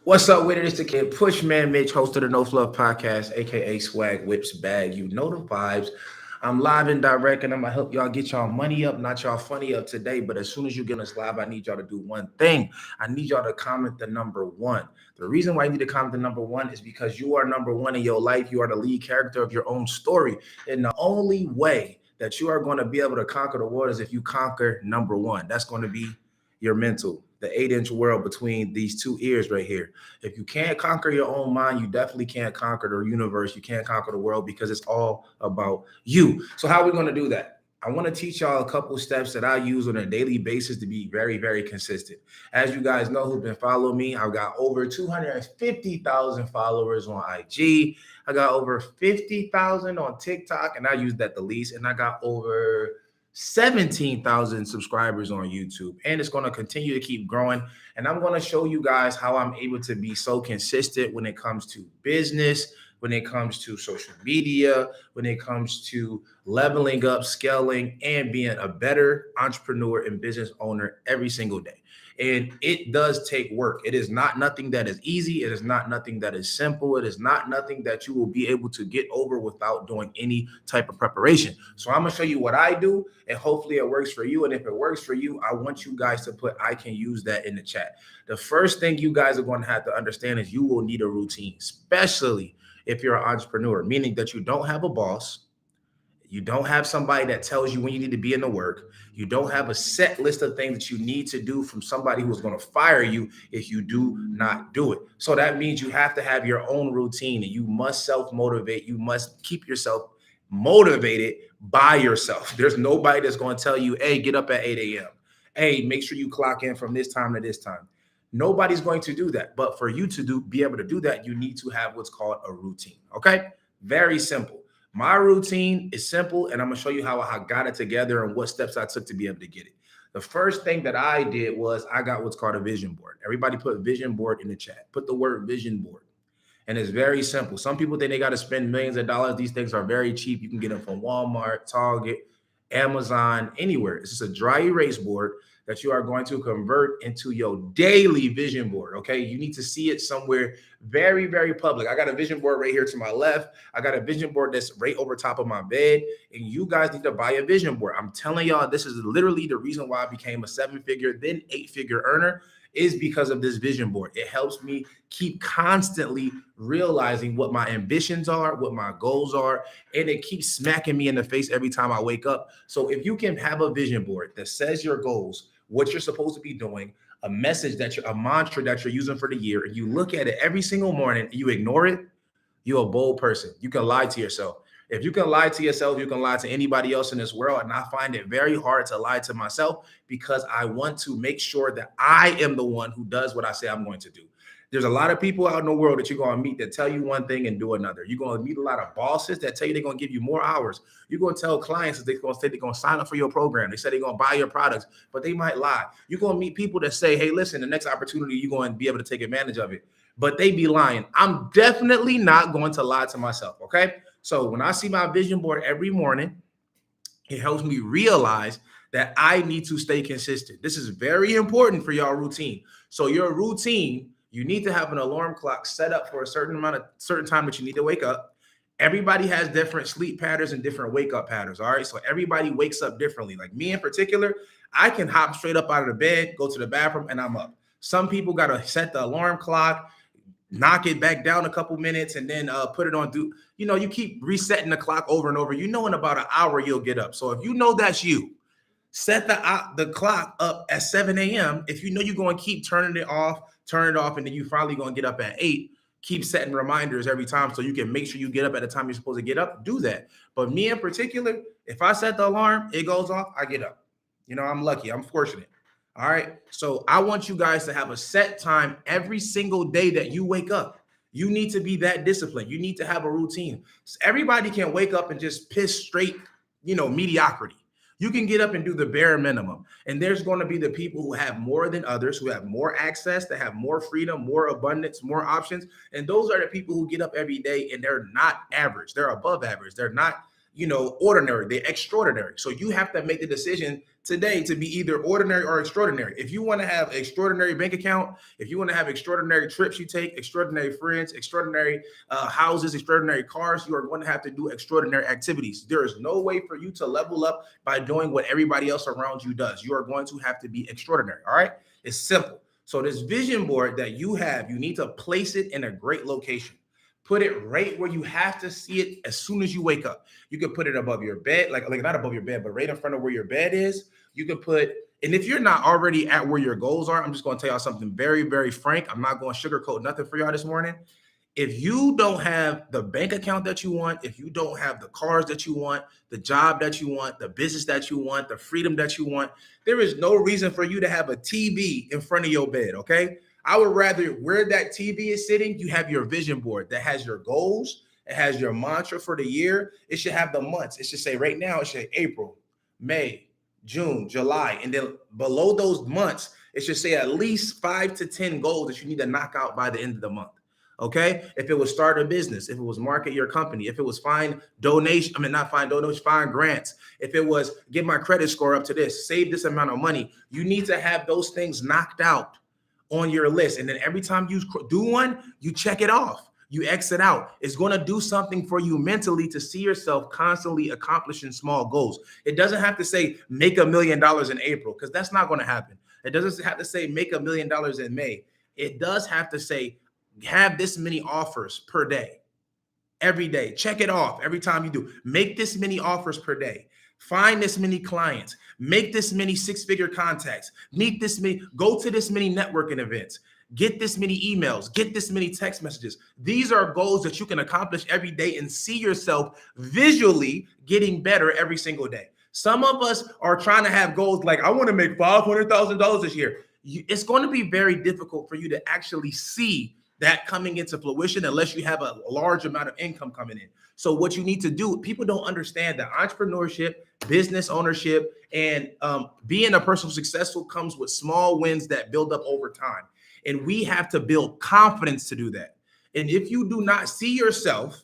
What's up with it? It's the kid Pushman Mitch, host of the No Fluff Podcast, aka Swag Whips Bag. You know the vibes. I'm live and direct, and I'm gonna help y'all get y'all money up, not y'all funny up today. But as soon as you get on this live, I need y'all to do one thing. I need y'all to comment the number one. The reason why you need to comment the number one is because you are number one in your life. You are the lead character of your own story. And the only way that you are going to be able to conquer the world is if you conquer number one. That's going to be your mental, the 8-inch world between these two ears right here. If you can't conquer your own mind, you definitely can't conquer the universe. You can't conquer the world because it's all about you. So how are we going to do that? I want to teach y'all a couple steps that I use on a daily basis to be very, very consistent. As you guys know who've been following me, I've got over 250,000 followers on IG. I got over 50,000 on TikTok, and I use that the least. And I got over 17,000 subscribers on YouTube, and it's going to continue to keep growing. And I'm going to show you guys how I'm able to be so consistent when it comes to business, when it comes to social media, when it comes to leveling up, scaling, and being a better entrepreneur and business owner every single day. And it does take work. It is not nothing that is easy. It is not nothing that is simple. It is not nothing that you will be able to get over without doing any type of preparation. So I'm going to show you what I do, and hopefully it works for you. And if it works for you, I want you guys to put I can use that in the chat. The first thing you guys are going to have to understand is you will need a routine, especially if you're an entrepreneur, meaning that you don't have a boss. You don't have somebody that tells you when you need to be in the work. You don't have a set list of things that you need to do from somebody who is going to fire you if you do not do it. So that means you have to have your own routine, and you must self-motivate. You must keep yourself motivated by yourself. There's nobody that's going to tell you, hey, get up at 8 a.m. Hey, make sure you clock in from this time to this time. Nobody's going to do that. But for you to be able to do that, you need to have what's called a routine. Okay? Very simple. My routine is simple, and I'm going to show you how I got it together and what steps I took to be able to get it. The first thing that I did was I got what's called a vision board. Everybody put vision board in the chat. Put the word vision board. And it's very simple. Some people think they got to spend millions of dollars. These things are very cheap. You can get them from Walmart, Target, Amazon, anywhere. It's just a dry erase board that you are going to convert into your daily vision board. Okay. You need to see it somewhere very, very public. I got a vision board right here to my left. I got a vision board that's right over top of my bed. And you guys need to buy a vision board. I'm telling y'all, this is literally the reason why I became a 7-figure, then 8-figure earner, is because of this vision board. It helps me keep constantly realizing what my ambitions are, what my goals are, and it keeps smacking me in the face every time I wake up. So if you can have a vision board that says your goals, what you're supposed to be doing, a message a mantra that you're using for the year, and you look at it every single morning and you ignore it, you're a bold person. You can lie to yourself. If you can lie to yourself, you can lie to anybody else in this world. And I find it very hard to lie to myself because I want to make sure that I am the one who does what I say I'm going to do. There's a lot of people out in the world that you're going to meet that tell you one thing and do another. You're going to meet a lot of bosses that tell you they're going to give you more hours. You're going to tell clients that they're going to say they're going to sign up for your program. They say they're going to buy your products, but they might lie. You're going to meet people that say, hey, listen, the next opportunity, you're going to be able to take advantage of it, but they be lying. I'm definitely not going to lie to myself, okay? So when I see my vision board every morning, it helps me realize that I need to stay consistent. This is very important for your routine. So your routine, you need to have an alarm clock set up for a certain time that you need to wake up. Everybody has different sleep patterns and different wake up patterns. All right. So everybody wakes up differently. Like me in particular, I can hop straight up out of the bed, go to the bathroom, and I'm up. Some people got to set the alarm clock, knock it back down a couple minutes, and then put it on. You keep resetting the clock over and over. In about an hour, you'll get up. So if you know that's you, set the clock up at 7 a.m. If you know you're going to keep turning it off, and then you finally going to get up at 8. Keep setting reminders every time so you can make sure you get up at the time you're supposed to get up. Do that. But me in particular, if I set the alarm, it goes off, I get up. I'm lucky. I'm fortunate. All right. So I want you guys to have a set time every single day that you wake up. You need to be that disciplined. You need to have a routine. So everybody can wake up and just piss straight, mediocrity. You can get up and do the bare minimum. And there's going to be the people who have more than others, who have more access, that have more freedom, more abundance, more options. And those are the people who get up every day and they're not average. They're above average. They're not, ordinary, they're extraordinary. So you have to make the decision today to be either ordinary or extraordinary. If you want to have an extraordinary bank account, if you want to have extraordinary trips you take, extraordinary friends, extraordinary houses, extraordinary cars, you are going to have to do extraordinary activities. There is no way for you to level up by doing what everybody else around you does. You are going to have to be extraordinary. All right. It's simple. So this vision board that you have, you need to place it in a great location. Put it right where you have to see it as soon as you wake up. You can put it above your bed, like not above your bed, but right in front of where your bed is. You can put, and if you're not already at where your goals are, I'm just going to tell y'all something very, very frank. I'm not going to sugarcoat nothing for y'all this morning. If you don't have the bank account that you want, if you don't have the cars that you want, the job that you want, the business that you want, the freedom that you want, there is no reason for you to have a TV in front of your bed, okay? I would rather where that TV is sitting, you have your vision board that has your goals, it has your mantra for the year. It should have the months. It should say right now, it should say April, May, June, July, and then below those months, it should say at least 5 to 10 goals that you need to knock out by the end of the month. Okay. If it was start a business, if it was market your company, if it was find grants, if it was get my credit score up to this, save this amount of money, you need to have those things knocked out on your list. And then every time you do one, you check it off, you exit out. It's going to do something for you mentally to see yourself constantly accomplishing small goals. It doesn't have to say make $1 million in April, because that's not going to happen. It doesn't have to say make $1 million in May. It does have to say have this many offers per day, every day. Check it off every time you do. Make this many offers per day. Find this many clients. Make this many six-figure contacts. Meet this many. Go to this many networking events. Get this many emails. Get this many text messages. These are goals that you can accomplish every day and see yourself visually getting better every single day. Some of us are trying to have goals like, I want to make $500,000 this year. It's going to be very difficult for you to actually see that coming into fruition unless you have a large amount of income coming in. So what you need to do, people don't understand that entrepreneurship, business ownership, and being a person successful comes with small wins that build up over time. And we have to build confidence to do that. And if you do not see yourself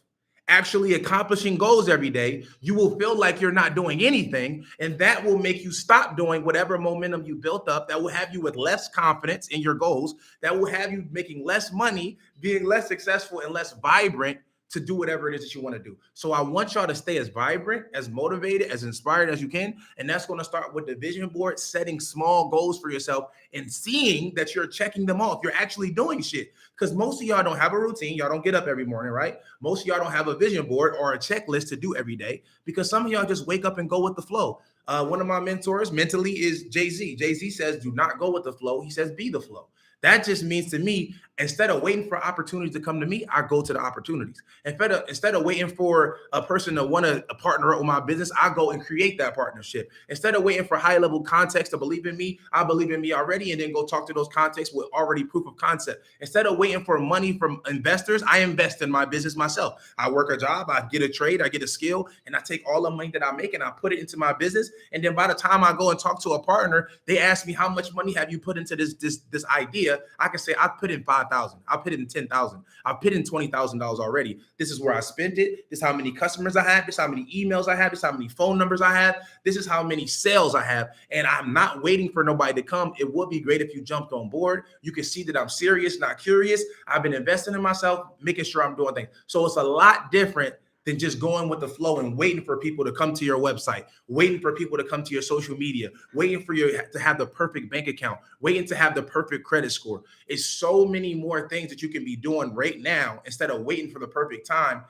actually accomplishing goals every day, you will feel like you're not doing anything. And that will make you stop doing whatever momentum you built up. That will have you with less confidence in your goals. That will have you making less money, being less successful and less vibrant to do whatever it is that you want to do. So I want y'all to stay as vibrant, as motivated, as inspired as you can. And that's going to start with the vision board, setting small goals for yourself and seeing that you're checking them off. You're actually doing shit. Because most of y'all don't have a routine. Y'all don't get up every morning, right? Most of y'all don't have a vision board or a checklist to do every day, because some of y'all just wake up and go with the flow. One of my mentors mentally is Jay-Z. Jay-Z says, do not go with the flow. He says, be the flow. That just means to me, instead of waiting for opportunities to come to me, I go to the opportunities. Instead of waiting for a person to want to partner up with my business, I go and create that partnership. Instead of waiting for high-level contacts to believe in me, I believe in me already and then go talk to those contacts with already proof of concept. Instead of waiting for money from investors, I invest in my business myself. I work a job, I get a trade, I get a skill, and I take all the money that I make and I put it into my business. And then by the time I go and talk to a partner, they ask me, how much money have you put into this idea? I can say I put in 5,000. I put in 10,000. I put in $20,000 already. This is where I spent it. This is how many customers I have. This is how many emails I have. This is how many phone numbers I have. This is how many sales I have. And I'm not waiting for nobody to come. It would be great if you jumped on board. You can see that I'm serious, not curious. I've been investing in myself, making sure I'm doing things. So it's a lot different than just going with the flow and waiting for people to come to your website, waiting for people to come to your social media, waiting for you to have the perfect bank account, waiting to have the perfect credit score. It's so many more things that you can be doing right now instead of waiting for the perfect time.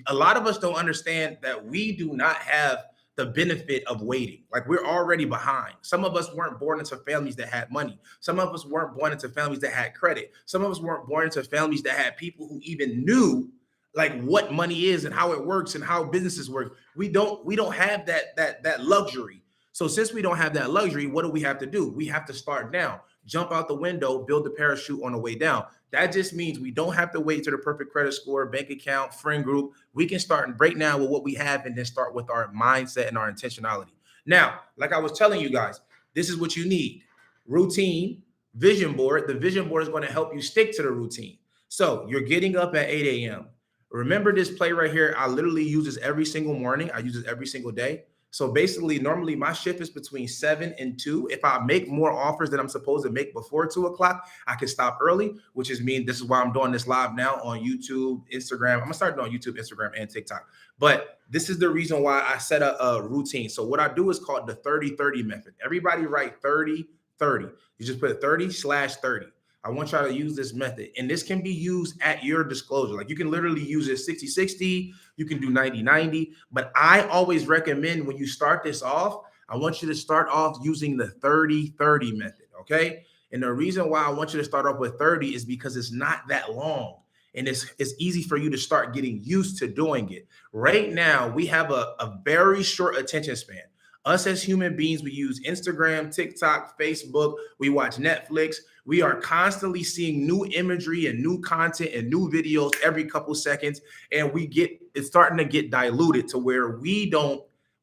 A lot of us don't understand that we do not have the benefit of waiting. Like, we're already behind. Some of us weren't born into families that had money. Some of us weren't born into families that had credit. Some of us weren't born into families that had people who even knew like what money is and how it works and how businesses work. We don't have that luxury. So since we don't have that luxury, what do we have to do? We have to start now. Jump out the window, build the parachute on the way down. That just means we don't have to wait to the perfect credit score, bank account, friend group. We can start and break now with what we have and then start with our mindset and our intentionality. Now, like I was telling you guys, this is what you need. Routine, vision board. The vision board is going to help you stick to the routine. So you're getting up at 8 a.m., Remember this play right here. I literally use this every single morning. I use this every single day. So basically, normally my shift is between 7 and 2. If I make more offers than I'm supposed to make before 2 o'clock, I can stop early, which is mean this is why I'm doing this live now on YouTube, Instagram. I'm gonna start doing YouTube, Instagram, and TikTok. But this is the reason why I set a routine. So what I do is called the 30-30 method. Everybody write 30-30. You just put 30/30. I want y'all to use this method, and this can be used at your disclosure. Like you can literally use it 60-60, you can do 90-90, but I always recommend when you start this off, I want you to start off using the 30-30 method, okay? And the reason why I want you to start off with 30 is because it's not that long. And it's easy for you to start getting used to doing it. Right now, we have a very short attention span. Us as human beings, we use Instagram, TikTok, Facebook, we watch Netflix. We are constantly seeing new imagery and new content and new videos every couple seconds. And it's starting to get diluted to where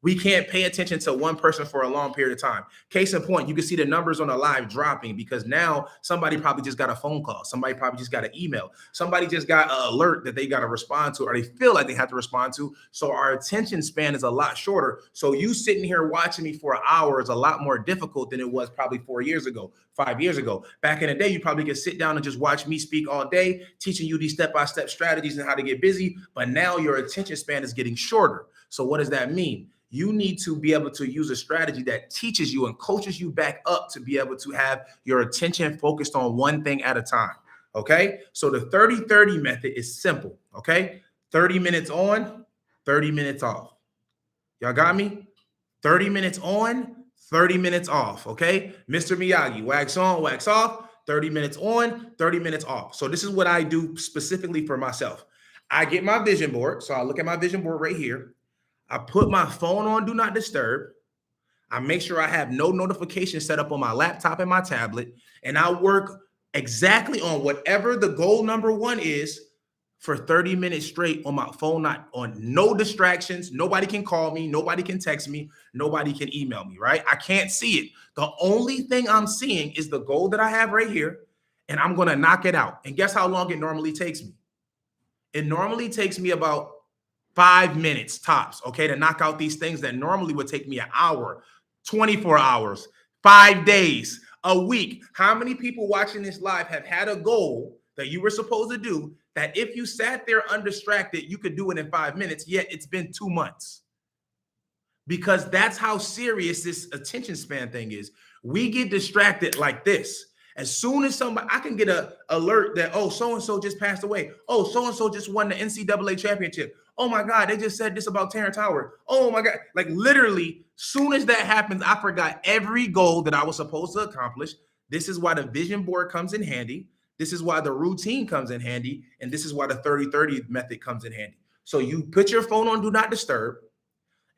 we can't pay attention to one person for a long period of time. Case in point, you can see the numbers on the live dropping because now somebody probably just got a phone call. Somebody probably just got an email. Somebody just got an alert that they got to respond to, or they feel like they have to respond to. So our attention span is a lot shorter. So you sitting here watching me for an hour is a lot more difficult than it was probably 4 years ago, 5 years ago. Back in the day, you probably could sit down and just watch me speak all day, teaching you these step-by-step strategies and how to get busy. But now your attention span is getting shorter. So what does that mean? You need to be able to use a strategy that teaches you and coaches you back up to be able to have your attention focused on one thing at a time. Okay. So the 30-30 method is simple. Okay. 30 minutes on, 30 minutes off. Y'all got me? 30 minutes on, 30 minutes off. Okay. Mr. Miyagi, wax on, wax off, 30 minutes on, 30 minutes off. So this is what I do specifically for myself. I get my vision board. So I look at my vision board right here. I put my phone on do not disturb. I make sure I have no notifications set up on my laptop and my tablet. And I work exactly on whatever the goal number one is for 30 minutes straight on my phone, not on no distractions. Nobody can call me. Nobody can text me. Nobody can email me, right? I can't see it. The only thing I'm seeing is the goal that I have right here, and I'm going to knock it out. And guess how long it normally takes me? It normally takes me about 5 minutes tops, okay, to knock out these things that normally would take me an hour, 24 hours, 5 days, a week. How many people watching this live have had a goal that you were supposed to do that if you sat there undistracted, you could do it in 5 minutes, yet it's been 2 months? Because that's how serious this attention span thing is. We get distracted like this. As soon as I can get an alert that, oh, so-and-so just passed away. Oh, so-and-so just won the NCAA championship. Oh my God, they just said this about Terrence Howard. Oh my God. Like literally, soon as that happens, I forgot every goal that I was supposed to accomplish. This is why the vision board comes in handy. This is why the routine comes in handy. And this is why the 30-30 method comes in handy. So you put your phone on do not disturb,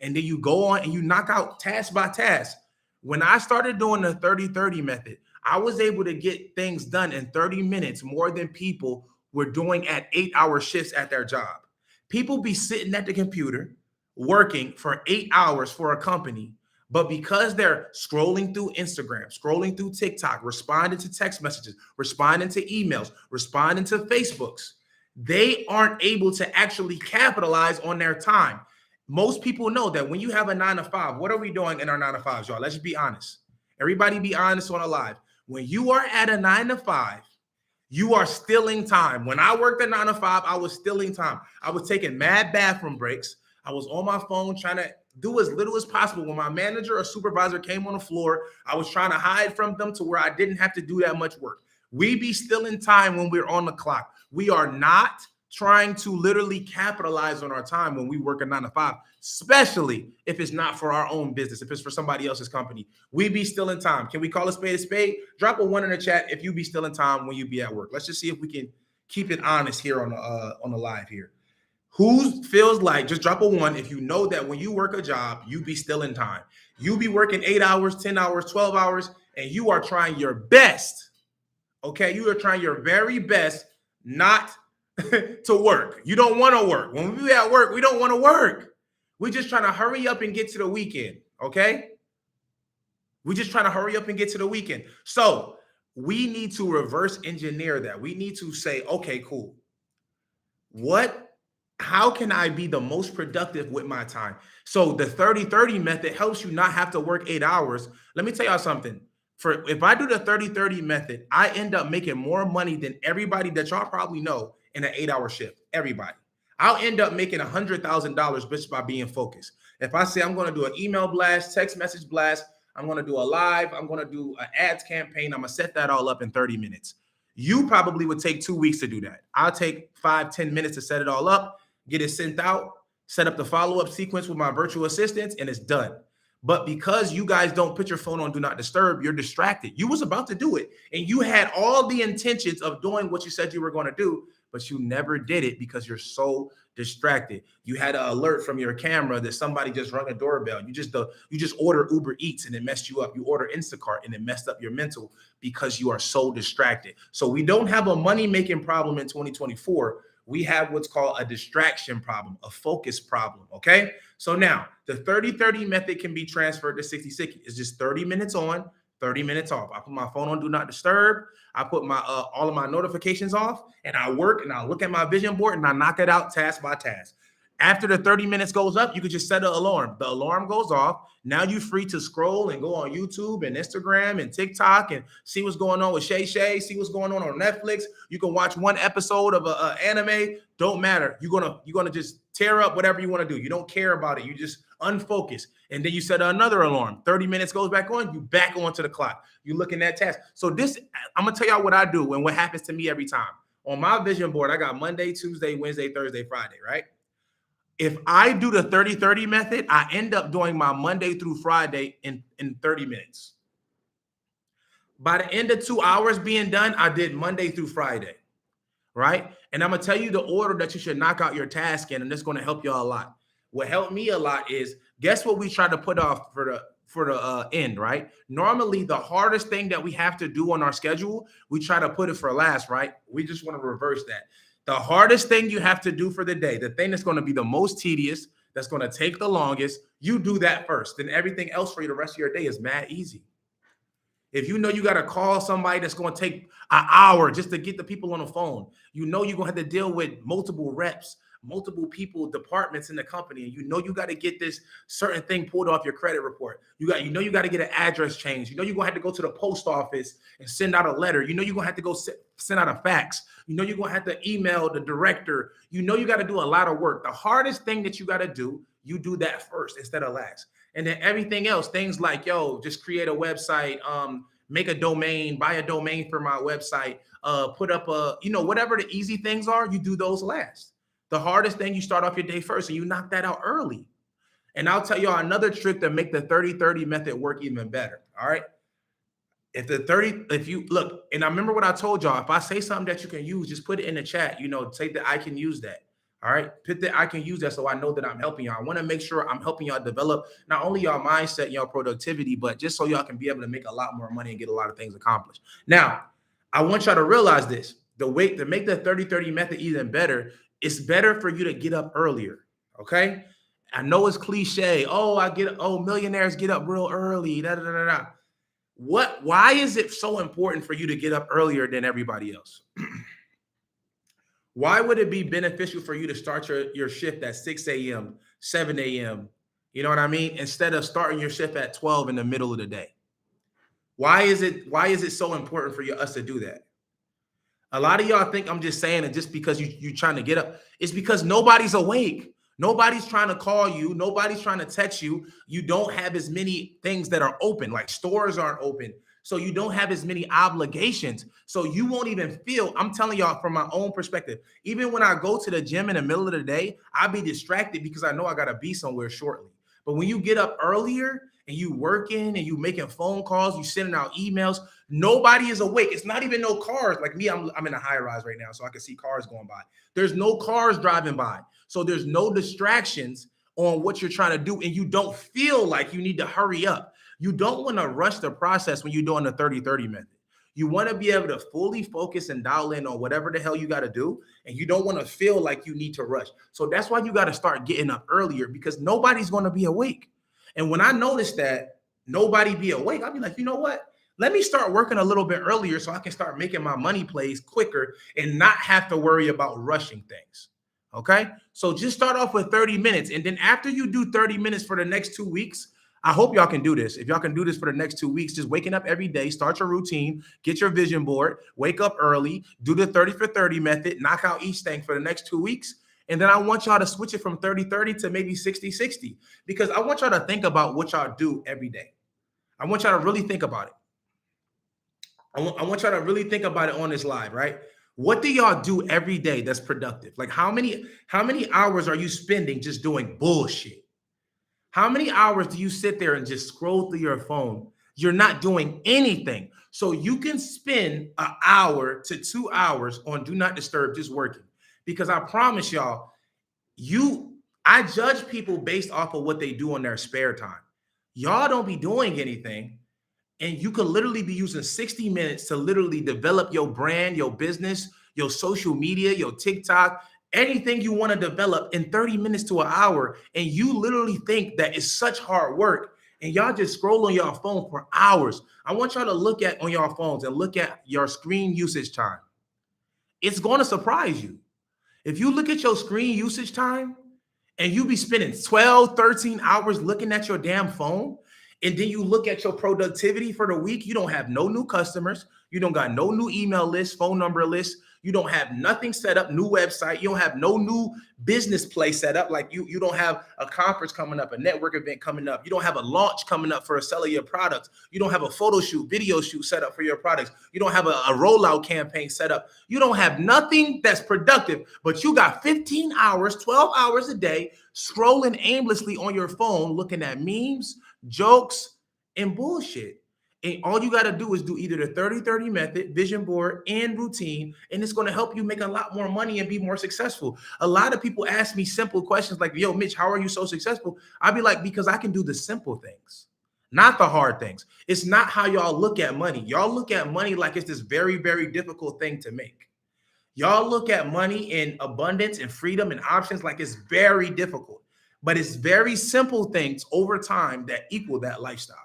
and then you go on and you knock out task by task. When I started doing the 30-30 method, I was able to get things done in 30 minutes more than people were doing at 8-hour shifts at their job. People be sitting at the computer working for 8 hours for a company, but because they're scrolling through Instagram, scrolling through TikTok, responding to text messages, responding to emails, responding to Facebooks, they aren't able to actually capitalize on their time. Most people know that when you have a 9 to 5, what are we doing in our 9 to 5s, y'all? Let's just be honest. Everybody be honest on a live. When you are at a 9 to 5, you are stealing time. When I worked at 9 to 5, I was stealing time. I was taking mad bathroom breaks. I was on my phone trying to do as little as possible. When my manager or supervisor came on the floor, I was trying to hide from them to where I didn't have to do that much work. We be stealing time when we're on the clock. We are not trying to literally capitalize on our time when we work a 9 to 5, especially if it's not for our own business, if it's for somebody else's company. We be still in time. Can we call a spade a spade? Drop a 1 in the chat if you be still in time when you be at work. Let's just see if we can keep it honest here on the live here. Who feels like, just drop a 1 if you know that when you work a job, you be still in time. You be working 8 hours, 10 hours, 12 hours, and you are trying your best. Okay, you are trying your very best not to work. You don't want to work. When we at work, we don't want to work. We're just trying to hurry up and get to the weekend. Okay. We're just trying to hurry up and get to the weekend. So we need to reverse engineer that. We need to say, okay, cool. What how can I be the most productive with my time? So the 30-30 method helps you not have to work 8 hours. Let me tell y'all something. For if I do the 30-30 method, I end up making more money than everybody that y'all probably know in an 8 hour shift. Everybody. I'll end up making $100,000 just by being focused. If I say I'm going to do an email blast, text message blast, I'm going to do a live, I'm going to do an ads campaign, I'm going to set that all up in 30 minutes. You probably would take 2 weeks to do that. I'll take 5-10 minutes to set it all up, get it sent out, set up the follow-up sequence with my virtual assistants, and it's done. But because you guys don't put your phone on do not disturb, you're distracted. You was about to do it, and you had all the intentions of doing what you said you were going to do, but you never did it because you're so distracted. You had an alert from your camera that somebody just rung a doorbell. You just order Uber Eats and it messed you up. You order Instacart and it messed up your mental because you are so distracted. So we don't have a money-making problem in 2024. We have what's called a distraction problem, a focus problem. Okay. So now the 30-30 method can be transferred to 60-60. It's just 30 minutes on, 30 minutes off. I put my phone on do not disturb. I put my all of my notifications off, and I work and I look at my vision board and I knock it out task by task. After the 30 minutes goes up, you could just set an alarm. The alarm goes off. Now you're free to scroll and go on YouTube and Instagram and TikTok and see what's going on with Shay Shay, see what's going on Netflix. You can watch one episode of a anime. Don't matter. You're gonna just tear up whatever you want to do. You don't care about it. You just unfocused. And then you set another alarm. 30 minutes goes back on, you back onto the clock. You look in that task. So this, I'm gonna tell y'all what I do and what happens to me every time. On my vision board, I got Monday, Tuesday, Wednesday, Thursday, Friday, right? If I do the 30-30 method, I end up doing my Monday through Friday in 30 minutes. By the end of 2 hours being done, I did Monday through Friday, right? And I'm going to tell you the order that you should knock out your task in, and it's going to help y'all a lot. What helped me a lot is, guess what we try to put off for the end, right? Normally, the hardest thing that we have to do on our schedule, we try to put it for last, right? We just want to reverse that. The hardest thing you have to do for the day, the thing that's going to be the most tedious, that's going to take the longest, you do that first. Then everything else for you the rest of your day is mad easy. If you know you got to call somebody that's going to take an hour just to get the people on the phone, you know you're going to have to deal with multiple reps, multiple people, departments in the company, and you know you got to get this certain thing pulled off your credit report. You got to get an address change. You know you're going to have to go to the post office and send out a letter. You know you're going to have to go send out a fax. You know you're going to have to email the director. You know you got to do a lot of work. The hardest thing that you got to do, you do that first instead of last. And then everything else, things like, just create a website, make a domain, buy a domain for my website, put up whatever the easy things are, you do those last. The hardest thing, you start off your day first and you knock that out early. And I'll tell y'all another trick to make the 30-30 method work even better. All right. If you look, and I remember what I told y'all, if I say something that you can use, just put it in the chat, say that I can use that. All right. Put that I can use that so I know that I'm helping y'all. I want to make sure I'm helping y'all develop not only y'all mindset, y'all productivity, but just so y'all can be able to make a lot more money and get a lot of things accomplished. Now, I want y'all to realize this. The way to make the 30-30 method even better, it's better for you to get up earlier. Okay. I know it's cliche. Millionaires get up real early. Da, da, da, da, da. Why is it so important for you to get up earlier than everybody else? Why would it be beneficial for you to start your shift at 6 a.m., 7 a.m., you know what I mean, instead of starting your shift at 12 in the middle of the day? Why is it so important for us to do that? A lot of y'all think I'm just saying it just because you're trying to get up. It's because nobody's awake. Nobody's trying to call you. Nobody's trying to text you. You don't have as many things that are open, like stores aren't open. So you don't have as many obligations. So you won't even feel, I'm telling y'all from my own perspective, even when I go to the gym in the middle of the day, I'll be distracted because I know I got to be somewhere shortly. But when you get up earlier and you working and you making phone calls, you sending out emails, nobody is awake. It's not even no cars. Like me, I'm in a high rise right now, so I can see cars going by. There's no cars driving by. So there's no distractions on what you're trying to do, and you don't feel like you need to hurry up. You don't want to rush the process when you're doing the 30-30 method. You want to be able to fully focus and dial in on whatever the hell you got to do, and you don't want to feel like you need to rush. So that's why you got to start getting up earlier, because nobody's going to be awake. And when I notice that nobody be awake, I'll be like, you know what? Let me start working a little bit earlier so I can start making my money plays quicker and not have to worry about rushing things. Okay. So just start off with 30 minutes. And then after you do 30 minutes for the next 2 weeks, I hope y'all can do this. If y'all can do this for the next 2 weeks, just waking up every day, start your routine, get your vision board, wake up early, do the 30 for 30 method, knock out each thing for the next 2 weeks. And then I want y'all to switch it from 30-30 to maybe 60-60, because I want y'all to think about what y'all do every day. I want y'all to really think about it. I want y'all to really think about it on this live, right? What do y'all do every day that's productive? Like how many hours are you spending just doing bullshit? How many hours do you sit there and just scroll through your phone? You're not doing anything. So you can spend an hour to 2 hours on do not disturb just working. Because I promise y'all, I judge people based off of what they do on their spare time. Y'all don't be doing anything. And you could literally be using 60 minutes to literally develop your brand, your business, your social media, your TikTok, anything you want to develop in 30 minutes to an hour. And you literally think that it's such hard work. And y'all just scroll on your phone for hours. I want y'all to look at on your phones and look at your screen usage time. It's going to surprise you. If you look at your screen usage time and you be spending 12, 13 hours looking at your damn phone, and then you look at your productivity for the week, you don't have no new customers. You don't got no new email list, phone number list. You don't have nothing set up, new website. You don't have no new business play set up. Like you don't have a conference coming up, a network event coming up. You don't have a launch coming up for a sell of your products. You don't have a photo shoot, video shoot set up for your products. You don't have a rollout campaign set up. You don't have nothing that's productive, but you got 15 hours, 12 hours a day scrolling aimlessly on your phone, looking at memes, jokes, and bullshit. And all you got to do is do either the 30-30 method, vision board, and routine, and it's going to help you make a lot more money and be more successful. A lot of people ask me simple questions like, yo, Mitch, how are you so successful? I'll be like, because I can do the simple things, not the hard things. It's not how y'all look at money. Y'all look at money like it's this very, very difficult thing to make. Y'all look at money and abundance and freedom and options like it's very difficult, but it's very simple things over time that equal that lifestyle.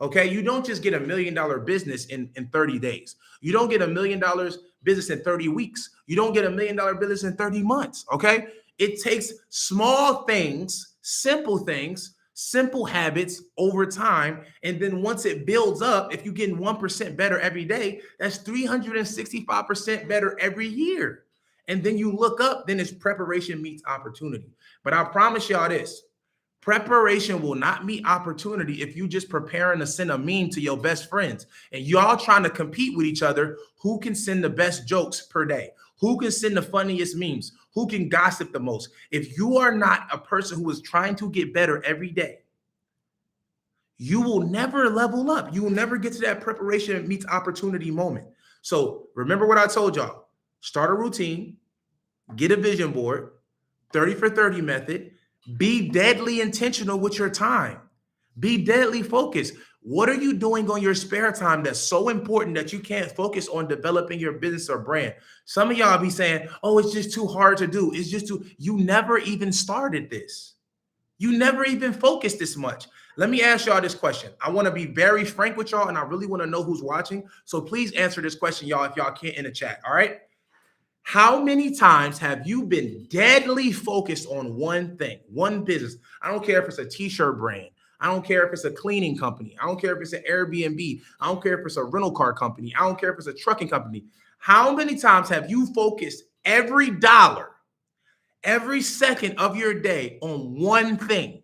Okay. You don't just get $1 million business in 30 days. You don't get $1 million business in 30 weeks. You don't get $1 million business in 30 months. Okay. It takes small things, simple habits over time. And then once it builds up, if you're getting 1% better every day, that's 365% better every year. And then you look up, then it's preparation meets opportunity. But I promise y'all this. Preparation will not meet opportunity if you just preparing to send a meme to your best friends and y'all trying to compete with each other. Who can send the best jokes per day? Who can send the funniest memes? Who can gossip the most? If you are not a person who is trying to get better every day, you will never level up. You will never get to that preparation meets opportunity moment. So remember what I told y'all. Start a routine, get a vision board, 30 for 30 method. Be deadly intentional with your time. Be deadly focused. What are you doing on your spare time that's so important that you can't focus on developing your business or brand? Some of y'all be saying, oh, it's just too hard to do. It's just too, you never even started this. You never even focused this much. Let me ask y'all this question. I want to be very frank with y'all, and I really want to know who's watching. So please answer this question, y'all, if y'all can't in the chat. All right. How many times have you been deadly focused on one thing, one business? I don't care if it's a t-shirt brand. I don't care if it's a cleaning company. I don't care if it's an Airbnb. I don't care if it's a rental car company. I don't care if it's a trucking company. How many times have you focused every dollar, every second of your day on one thing?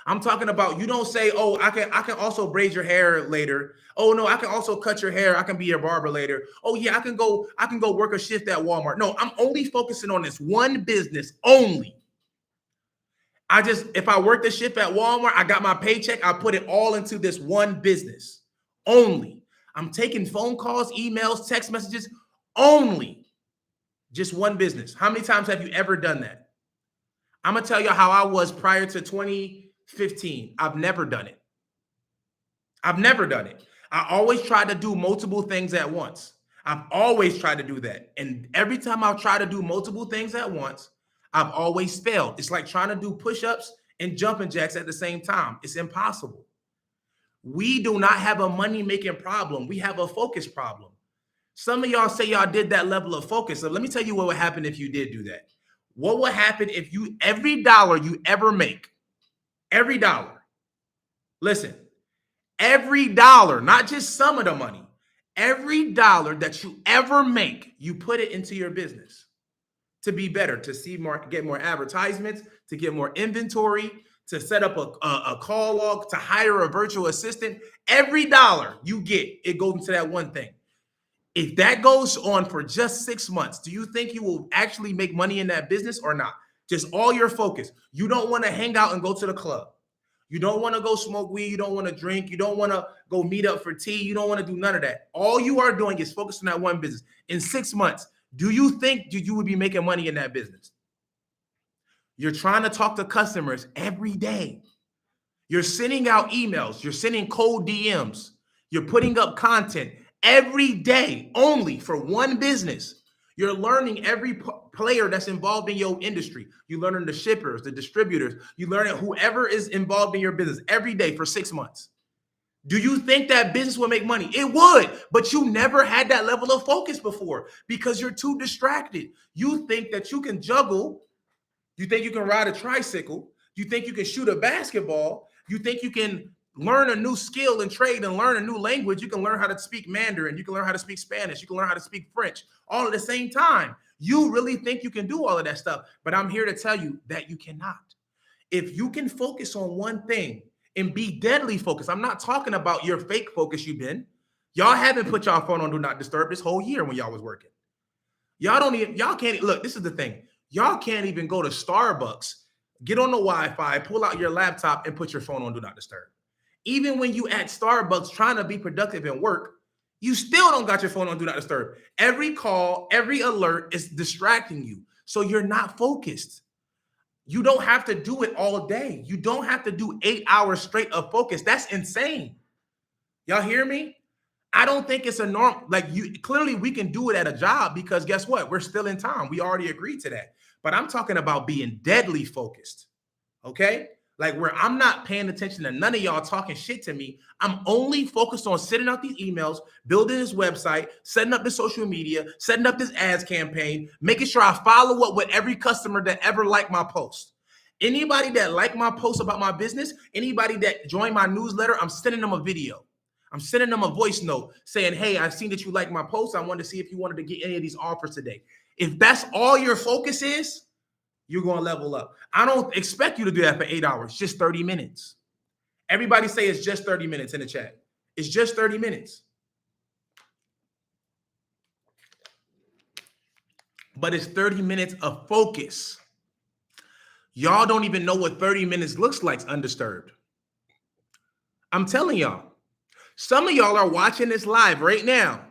I'm talking about, you don't say, oh, I can also braid your hair later. Oh no, I can also cut your hair. I can be your barber later. Oh yeah, I can go work a shift at Walmart. No, I'm only focusing on this one business only. If I work the shift at Walmart, I got my paycheck, I put it all into this one business only. I'm taking phone calls, emails, text messages only. Just one business. How many times have you ever done that? I'm gonna tell you how I was prior to 2015. I've never done it. I've never done it. I always tried to do multiple things at once. I've always tried to do that. And every time I've tried to do multiple things at once, I've always failed. It's like trying to do push-ups and jumping jacks at the same time. It's impossible. We do not have a money-making problem. We have a focus problem. Some of y'all say y'all did that level of focus. So let me tell you what would happen if you did do that. What will happen if every dollar you ever make, every dollar, listen, every dollar, not just some of the money, every dollar that you ever make, you put it into your business to be better, to see more, get more advertisements, to get more inventory, to set up a call log, to hire a virtual assistant. Every dollar you get, it goes into that one thing. If that goes on for just 6 months, do you think you will actually make money in that business or not? Just all your focus. You don't want to hang out and go to the club. You don't want to go smoke weed. You don't want to drink. You don't want to go meet up for tea. You don't want to do none of that. All you are doing is focused on that one business. In 6 months, do you think you would be making money in that business? You're trying to talk to customers every day. You're sending out emails. You're sending cold DMs. You're putting up content every day only for one business. You're learning every player that's involved in your industry. You're learning the shippers, the distributors. You learn whoever is involved in your business every day for 6 months. Do you think that business will make money? It would, but you never had that level of focus before because you're too distracted. You think that you can juggle. You think you can ride a tricycle. You think you can shoot a basketball. You think you can learn a new skill and trade and learn a new language. You can learn how to speak Mandarin. You can learn how to speak Spanish. You can learn how to speak French all at the same time. You really think you can do all of that stuff, but I'm here to tell you that you cannot. If you can focus on one thing and be deadly focused, I'm not talking about your fake focus you've been. Y'all haven't put y'all phone on Do Not Disturb this whole year when y'all was working. Y'all can't, look, this is the thing. Y'all can't even go to Starbucks, get on the Wi-Fi, pull out your laptop and put your phone on Do Not Disturb. Even when you at Starbucks trying to be productive and work, you still don't got your phone on Do Not Disturb. Every call, every alert is distracting you. So you're not focused. You don't have to do it all day. You don't have to do 8 hours straight of focus. That's insane. Y'all hear me? I don't think it's a norm. Like, you clearly we can do it at a job because guess what? We're still in time. We already agreed to that. But I'm talking about being deadly focused. Okay? Like, where I'm not paying attention to none of y'all talking shit to me. I'm only focused on sending out these emails, building this website, setting up the social media, setting up this ads campaign, making sure I follow up with every customer that ever liked my post. Anybody that liked my post about my business, anybody that joined my newsletter, I'm sending them a video. I'm sending them a voice note saying, hey, I've seen that you like my post. I wanted to see if you wanted to get any of these offers today. If that's all your focus is, you're going to level up. I don't expect you to do that for 8 hours, just 30 minutes. Everybody say it's just 30 minutes in the chat. It's just 30 minutes. But it's 30 minutes of focus. Y'all don't even know what 30 minutes looks like undisturbed. I'm telling y'all. Some of y'all are watching this live right now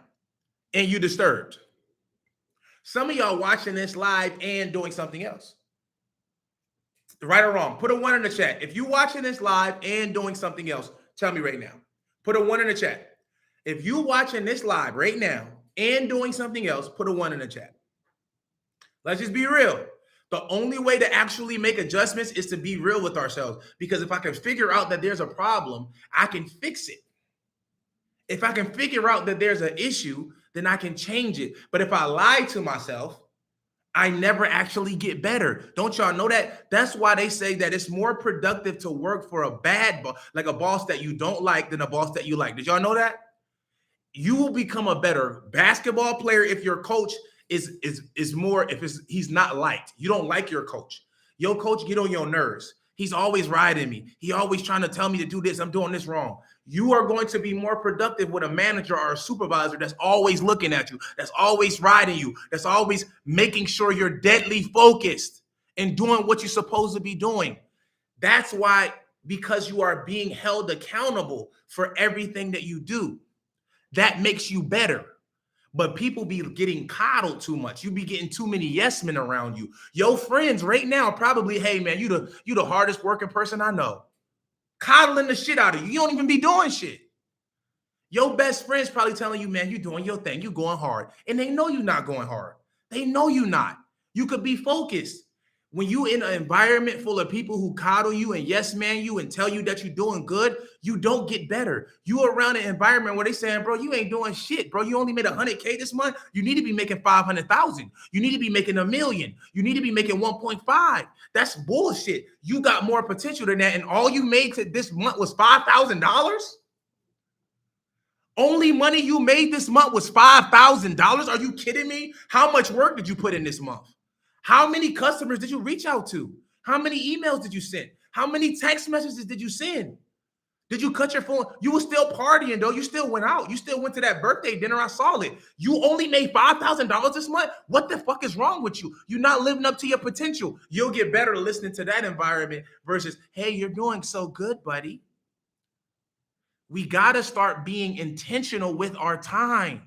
and you disturbed. Some of y'all watching this live and doing something else. Right or wrong, put a 1 in the chat. If you watching this live and doing something else, tell me right now. Put a 1 in the chat. If you watching this live right now and doing something else, put a 1 in the chat. Let's just be real. The only way to actually make adjustments is to be real with ourselves. Because if I can figure out that there's a problem, I can fix it. If I can figure out that there's an issue, then I can change it. But if I lie to myself, I never actually get better. Don't y'all know that? That's why they say that it's more productive to work for a bad boss, like a boss that you don't like, than a boss that you like. Did y'all know that? You will become a better basketball player if your coach is more, if he's not liked. You don't like your coach. Your coach get on your nerves. He's always riding me. He always trying to tell me to do this. I'm doing this wrong. You are going to be more productive with a manager or a supervisor that's always looking at you, that's always riding you, that's always making sure you're deadly focused and doing what you're supposed to be doing. That's why, because you are being held accountable for everything that you do. That makes you better. But people be getting coddled too much. You be getting too many yes men around you. Your friends right now probably, hey man, you the hardest working person I know. Coddling the shit out of you. You don't even be doing shit. Your best friend's probably telling you, man, you doing your thing. You going hard. And they know you're not going hard. They know you're not. You could be focused. When you in an environment full of people who coddle you and yes man you and tell you that you're doing good, you don't get better. You around an environment where they saying, bro, you ain't doing shit, bro. You only made 100K this month. You need to be making 500,000. You need to be making 1 million. You need to be making 1.5. That's bullshit. You got more potential than that, and all you made this month was $5,000. Only money you made this month was $5,000. Are you kidding me? How much work did you put in this month? How many customers did you reach out to? How many emails did you send? How many text messages did you send? Did you cut your phone? You were still partying, though. You still went out. You still went to that birthday dinner. I saw it. You only made $5,000 this month? What the fuck is wrong with you? You're not living up to your potential. You'll get better listening to that environment versus, hey, you're doing so good, buddy. We got to start being intentional with our time.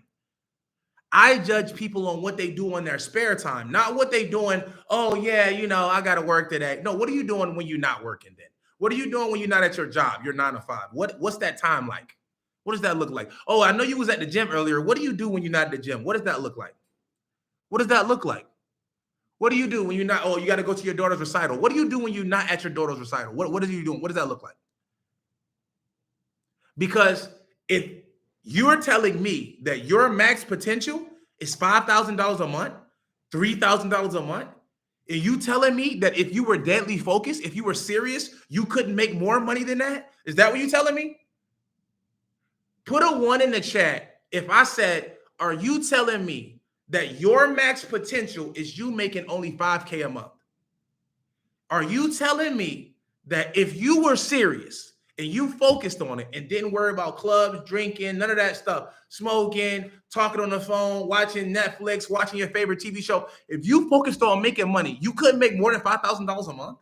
I judge people on what they do in their spare time, not what they doing. Oh, yeah, I got to work today. No, what are you doing when you're not working then? What are you doing when you're not at your job? You're 9 to 5. What's that time like? What does that look like? Oh, I know you was at the gym earlier. What do you do when you're not at the gym? What does that look like? What does that look like? What do you do when you're not? Oh, you got to go to your daughter's recital. What do you do when you're not at your daughter's recital? What are you doing? What does that look like? Because if you're telling me that your max potential is $5,000 a month, $3,000 a month, and you telling me that if you were deadly focused, if you were serious, you couldn't make more money than that? Is that what you're telling me? Put a 1 in the chat if I said, are you telling me that your max potential is you making only $5K a month? Are you telling me that if you were serious and you focused on it and didn't worry about clubs, drinking, none of that stuff, smoking, talking on the phone, watching Netflix, watching your favorite TV show, if you focused on making money, you couldn't make more than $5,000 a month?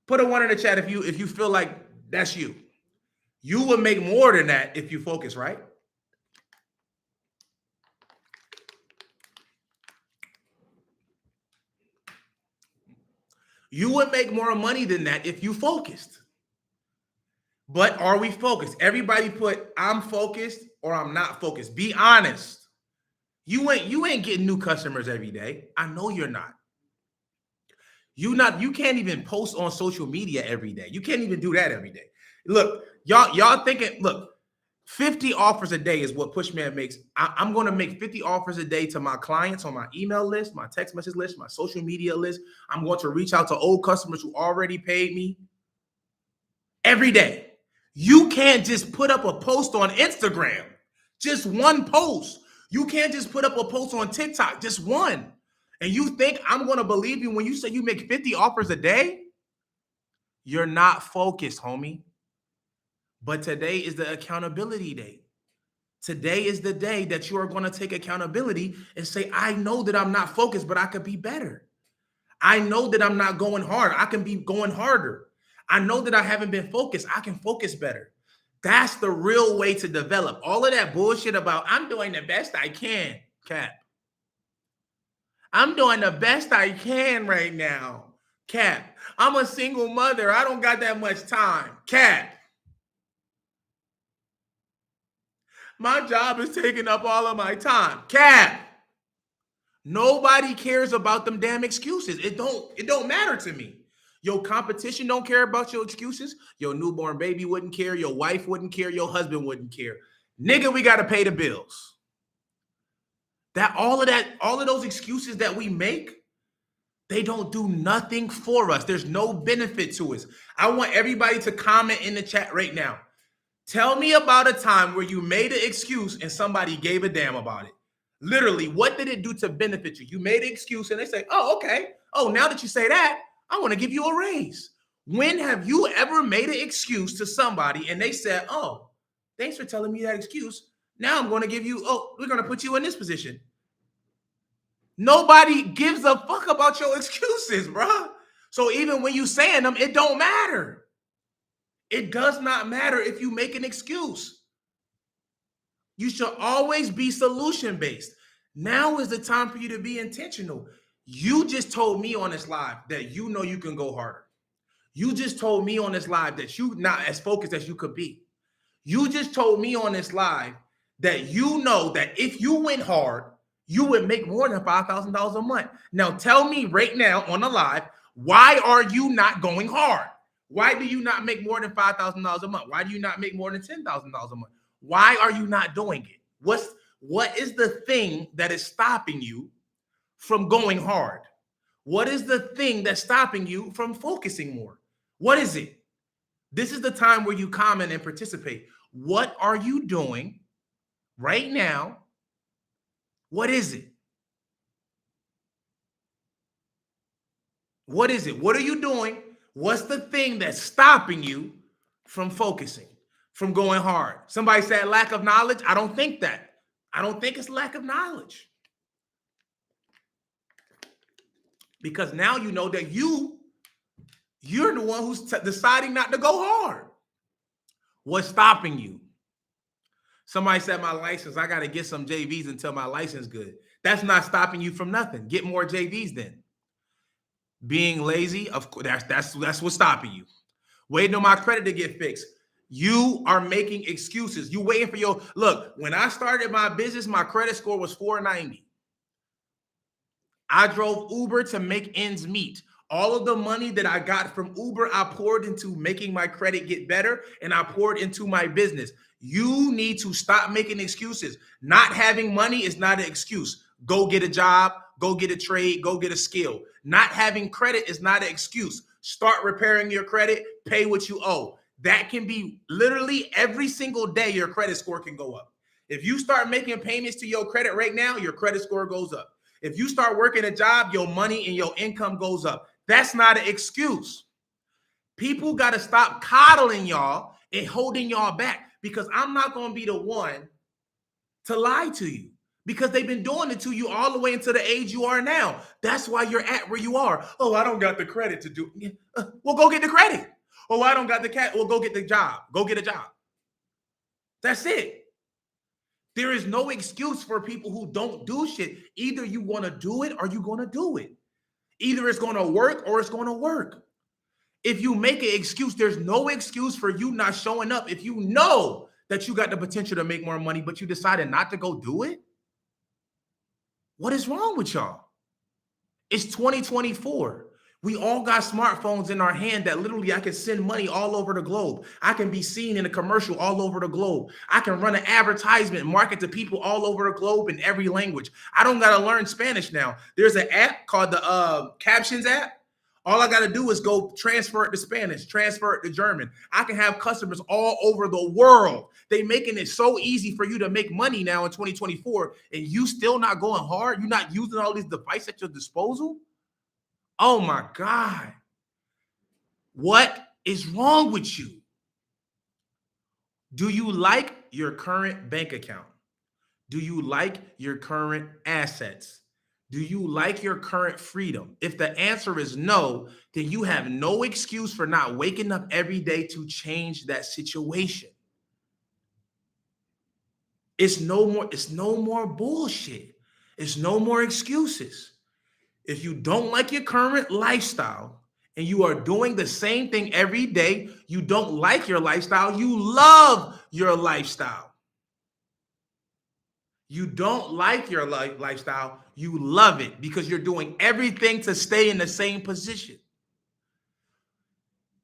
Put a 1 in the chat if you feel like that's you. You would make more than that if you focus, right? You would make more money than that if you focused. But are we focused? Everybody put I'm focused or I'm not focused. Be honest. You ain't getting new customers every day. I know you're not. You can't even post on social media every day. You can't even do that every day. Look, y'all thinking, look, 50 offers a day is what Pushman makes. I'm going to make 50 offers a day to my clients on my email list, my text message list, my social media list. I'm going to reach out to old customers who already paid me every day. You can't just put up a post on Instagram, just one post. You can't just put up a post on TikTok, just one. And you think I'm going to believe you when you say you make 50 offers a day? You're not focused, homie. But today is the accountability day. Today is the day that you are going to take accountability and say, I know that I'm not focused, but I could be better. I know that I'm not going hard. I can be going harder. I know that I haven't been focused. I can focus better. That's the real way to develop. All of that bullshit about I'm doing the best I can, Cap. I'm doing the best I can right now, Cap. I'm a single mother. I don't got that much time, Cap. My job is taking up all of my time. Cap. Nobody cares about them damn excuses. It don't matter to me. Your competition don't care about your excuses. Your newborn baby wouldn't care. Your wife wouldn't care. Your husband wouldn't care. Nigga, we got to pay the bills. All of those excuses that we make, they don't do nothing for us. There's no benefit to us. I want everybody to comment in the chat right now. Tell me about a time where you made an excuse and somebody gave a damn about it. Literally, what did it do to benefit you? You made an excuse and they say, oh, okay. Oh, now that you say that, I want to give you a raise. When have you ever made an excuse to somebody and they said, oh, thanks for telling me that excuse. Now I'm going to give you, we're going to put you in this position. Nobody gives a fuck about your excuses, bro. So even when you saying them, it don't matter. It does not matter if you make an excuse. You should always be solution-based. Now is the time for you to be intentional. You just told me on this live that you know you can go harder. You just told me on this live that you're not as focused as you could be. You just told me on this live that you know that if you went hard, you would make more than $5,000 a month. Now, tell me right now on the live, why are you not going hard? Why do you not make more than $5,000 a month? Why do you not make more than $10,000 a month? Why are you not doing it? What is the thing that is stopping you from going hard? What is the thing that's stopping you from focusing more? What is it? This is the time where you comment and participate. What are you doing right now? What is it? What is it? What are you doing? What's the thing that's stopping you from focusing, from going hard? Somebody said lack of knowledge. I don't think that. I don't think it's lack of knowledge. Because now you know that you're the one who's deciding not to go hard. What's stopping you? Somebody said my license, I got to get some JVs until my license good. That's not stopping you from nothing. Get more JVs then. Being lazy, of course, that's what's stopping you. Waiting on my credit to get fixed. You are making excuses. You waiting for your look. When I started my business, my credit score was 490. I drove Uber to make ends meet. All of the money that I got from Uber, I poured into making my credit get better, and I poured into my business. You need to stop making excuses. Not having money is not an excuse. Go get a job, go get a trade, go get a skill. Not having credit is not an excuse. Start repairing your credit, pay what you owe. That can be literally every single day your credit score can go up. If you start making payments to your credit right now, your credit score goes up. If you start working a job, your money and your income goes up. That's not an excuse. People got to stop coddling y'all and holding y'all back, because I'm not going to be the one to lie to you, because they've been doing it to you all the way into the age you are now. That's why you're at where you are. Oh, I don't got the credit to do it. Well, go get the credit. Oh, I don't got the cat. Well, go get the job. Go get a job. That's it. There is no excuse for people who don't do shit. Either you want to do it or you're going to do it. Either it's going to work or it's going to work. If you make an excuse, there's no excuse for you not showing up. If you know that you got the potential to make more money, but you decided not to go do it, what is wrong with y'all? It's 2024. We all got smartphones in our hand that literally I can send money all over the globe. I can be seen in a commercial all over the globe. I can run an advertisement, market to people all over the globe in every language. I don't got to learn Spanish now. There's an app called the Captions app. All I got to do is go transfer it to Spanish, transfer it to German. I can have customers all over the world. They making it so easy for you to make money now in 2024, and you still not going hard? You're not using all these devices at your disposal? Oh my God. What is wrong with you? Do you like your current bank account? Do you like your current assets? Do you like your current freedom? If the answer is no, then you have no excuse for not waking up every day to change that situation. It's no more bullshit. It's no more excuses. If you don't like your current lifestyle and you are doing the same thing every day, you don't like your lifestyle, you love your lifestyle. You don't like your lifestyle, you love it, because you're doing everything to stay in the same position.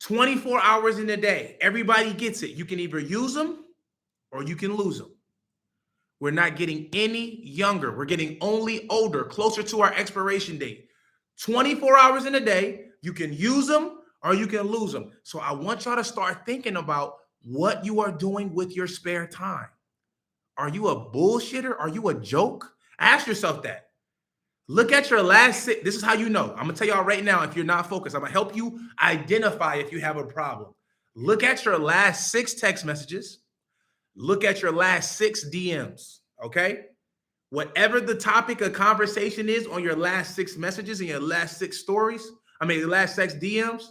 24 hours in a day, everybody gets it. You can either use them or you can lose them. We're not getting any younger. We're getting only older, closer to our expiration date. 24 hours in a day, you can use them or you can lose them. So I want y'all to start thinking about what you are doing with your spare time. Are you a bullshitter? Are you a joke? Ask yourself that. Look at your last six. This is how you know. I'm going to tell y'all right now, if you're not focused, I'm going to help you identify if you have a problem. Look at your last 6 text messages. Look at your last 6 DMs, okay? Whatever the topic of conversation is on your last 6 messages and your last 6 stories, your last 6 DMs,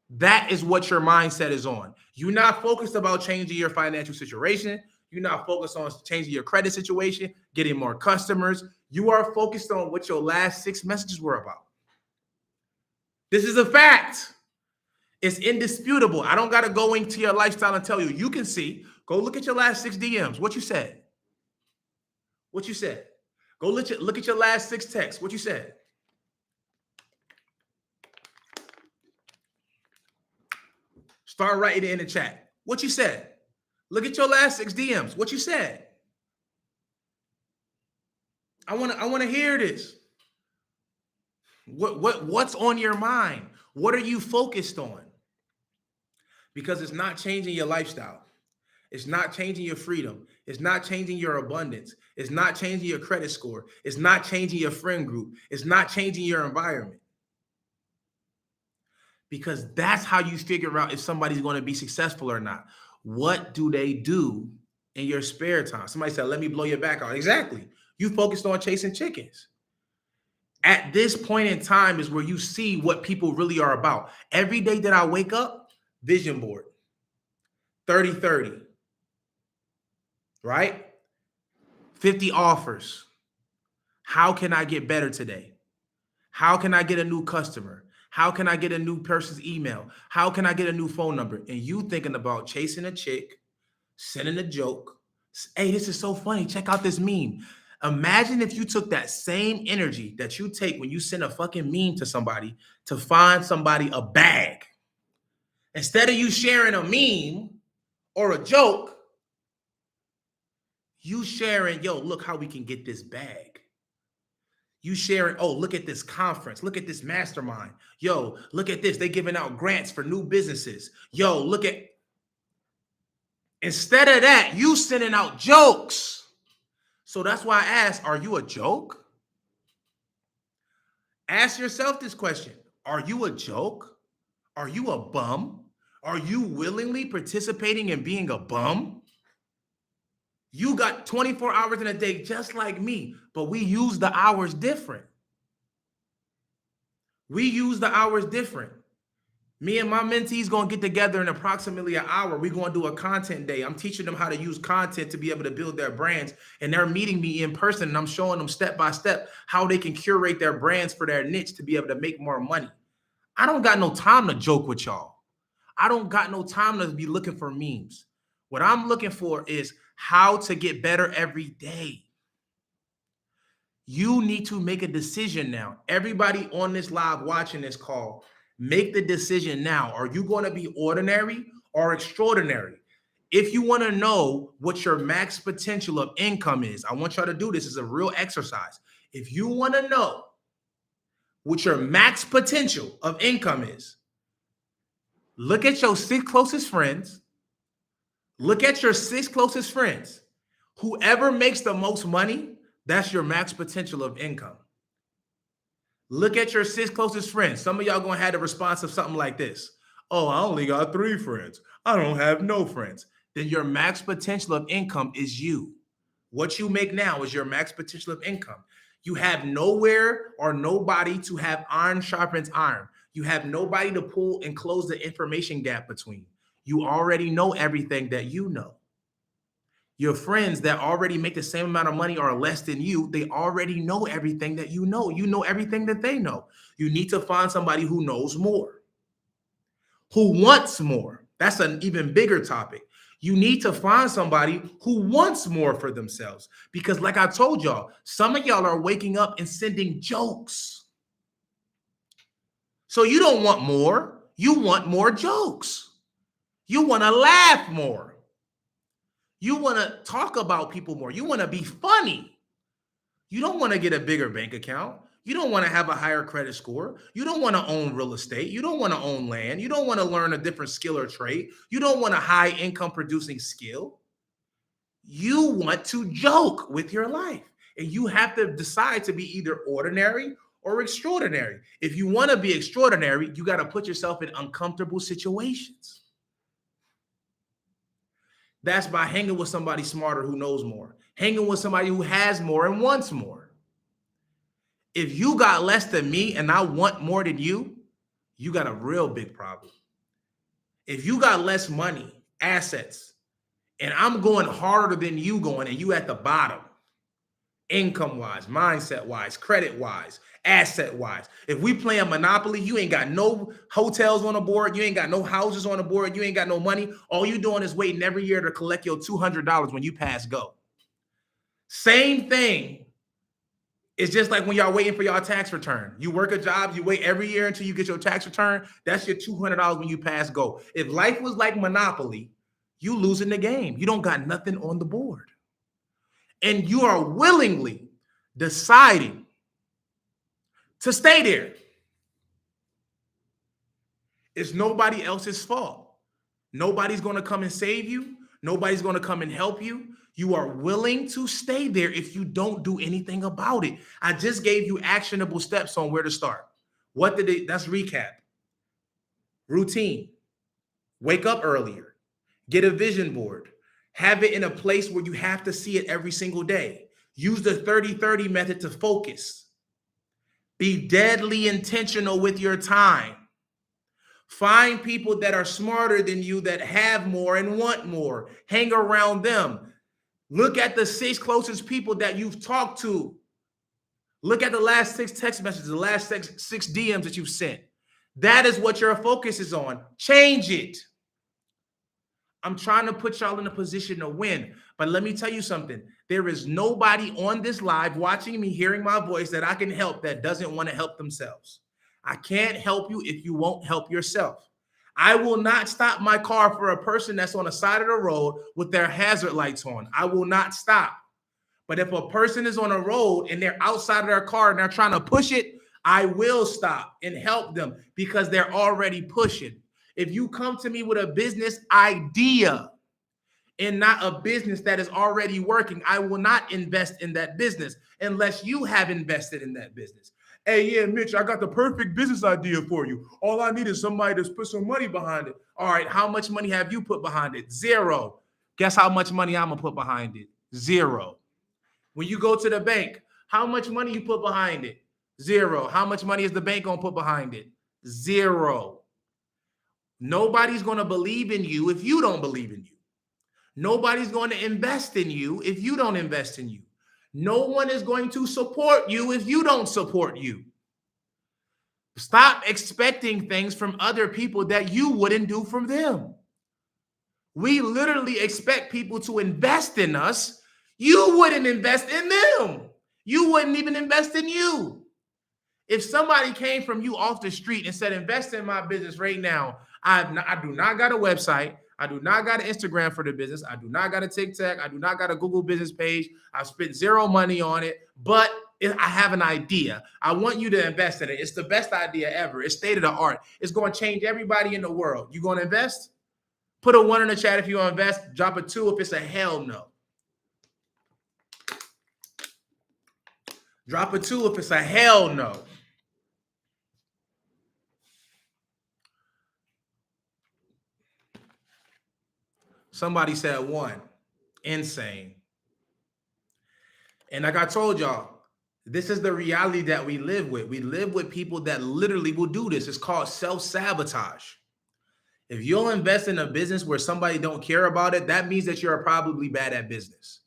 that is what your mindset is on. You're not focused about changing your financial situation. You're not focused on changing your credit situation, getting more customers. You are focused on what your last 6 messages were about. This is a fact. It's indisputable. I don't got to go into your lifestyle and tell you. You can see. Go look at your last 6 DMs. What you said. What you said. Go look at your last 6 texts. What you said? Start writing it in the chat. What you said? Look at your last 6 DMs. What you said? I want to hear this. What's on your mind? What are you focused on? Because it's not changing your lifestyle. It's not changing your freedom. It's not changing your abundance. It's not changing your credit score. It's not changing your friend group. It's not changing your environment. Because that's how you figure out if somebody's going to be successful or not. What do they do in your spare time? Somebody said, let me blow your back out. Exactly. You focused on chasing chickens. At this point in time is where you see what people really are about. Every day that I wake up, vision board, 30-30, right? 50 offers. How can I get better today? How can I get a new customer? How can I get a new person's email? How can I get a new phone number? And you thinking about chasing a chick, sending a joke. Hey, this is so funny. Check out this meme. Imagine if you took that same energy that you take when you send a fucking meme to somebody to find somebody a bag. Instead of you sharing a meme or a joke, you sharing, yo, look how we can get this bag. You sharing, oh, look at this conference. Look at this mastermind. Yo, look at this. They giving out grants for new businesses. Yo, look at. Instead of that, you sending out jokes. So that's why I asked, are you a joke? Ask yourself this question. Are you a joke? Are you a bum? Are you willingly participating in being a bum? You got 24 hours in a day just like me, but we use the hours different. We use the hours different. Me and my mentees going to get together in approximately an hour. We're going to do a content day. I'm teaching them how to use content to be able to build their brands. And they're meeting me in person, and I'm showing them step by step how they can curate their brands for their niche to be able to make more money. I don't got no time to joke with y'all. I don't got no time to be looking for memes. What I'm looking for is how to get better every day. You need to make a decision now. Everybody on this live watching this call, make the decision now. Are you going to be ordinary or extraordinary? If you want to know what your max potential of income is, I want y'all to do this as a real exercise. If you want to know what your max potential of income is, look at your 6 closest friends. Look at your 6 closest friends. Whoever makes the most money, that's your max potential of income. Look at your 6 closest friends. Some of y'all going to have a response of something like this. Oh, I only got 3 friends. I don't have no friends. Then your max potential of income is you. What you make now is your max potential of income. You have nowhere or nobody to have iron sharpens iron. You have nobody to pull and close the information gap between. You already know everything that you know. Your friends that already make the same amount of money or less than you, they already know everything that you know. You know everything that they know. You need to find somebody who knows more, who wants more. That's an even bigger topic. You need to find somebody who wants more for themselves. Because like I told y'all, some of y'all are waking up and sending jokes. So you don't want more. You want more jokes. You want to laugh more. You want to talk about people more. You want to be funny. You don't want to get a bigger bank account. You don't want to have a higher credit score. You don't want to own real estate. You don't want to own land. You don't want to learn a different skill or trade. You don't want a high income producing skill. You want to joke with your life. And you have to decide to be either ordinary or extraordinary. If you want to be extraordinary, you got to put yourself in uncomfortable situations. That's by hanging with somebody smarter who knows more, hanging with somebody who has more and wants more. If you got less than me and I want more than you, you got a real big problem. If you got less money, assets, and I'm going harder than you going and you at the bottom, income-wise, mindset-wise, credit-wise, asset-wise. If we play a Monopoly, you ain't got no hotels on the board. You ain't got no houses on the board. You ain't got no money. All you doing is waiting every year to collect your $200 when you pass go. Same thing It's just like when y'all waiting for y'all tax return. You work a job, you wait every year until you get your tax return. That's your $200 when you pass go. If life was like Monopoly, you losing the game. You don't got nothing on the board. And you are willingly deciding to stay there. It's nobody else's fault. Nobody's going to come and save you. Nobody's going to come and help you. You are willing to stay there if you don't do anything about it. I just gave you actionable steps on where to start. That's recap. Routine. Wake up earlier. Get a vision board. Have it in a place where you have to see it every single day. Use the 30-30 method to focus. Be deadly intentional with your time. Find people that are smarter than you, that have more and want more. Hang around them. Look at the 6 closest people that you've talked to. Look at the last 6 text messages, the last 6 DMs that you've sent. That is what your focus is on. Change it. I'm trying to put y'all in a position to win. But let me tell you something. There is nobody on this live watching me, hearing my voice that I can help that doesn't want to help themselves. I can't help you if you won't help yourself. I will not stop my car for a person that's on the side of the road with their hazard lights on. I will not stop. But if a person is on a road and they're outside of their car and they're trying to push it, I will stop and help them because they're already pushing. If you come to me with a business idea and not a business that is already working, I will not invest in that business unless you have invested in that business. Hey, yeah, Mitch, I got the perfect business idea for you. All I need is somebody to put some money behind it. All right, how much money have you put behind it? 0. Guess how much money I'm going to put behind it? 0. When you go to the bank, how much money you put behind it? 0. How much money is the bank going to put behind it? 0. Nobody's going to believe in you if you don't believe in you. Nobody's going to invest in you if you don't invest in you. No one is going to support you if you don't support you. Stop expecting things from other people that you wouldn't do from them. We literally expect people to invest in us. You wouldn't invest in them. You wouldn't even invest in you. If somebody came from you off the street and said, invest in my business right now, I do not got a website. I do not got an Instagram for the business. I do not got a TikTok. I do not got a Google business page. I've spent 0 money on it, but I have an idea. I want you to invest in it. It's the best idea ever. It's state of the art. It's going to change everybody in the world. You going to invest? Put a 1 in the chat if you want to invest. Drop a 2 if it's a hell no. Drop a 2 if it's a hell no. Somebody said 1. Insane. And like I told y'all, this is the reality that we live with. We live with people that literally will do this. It's called self-sabotage. If you'll invest in a business where somebody don't care about it, that means that you're probably bad at business.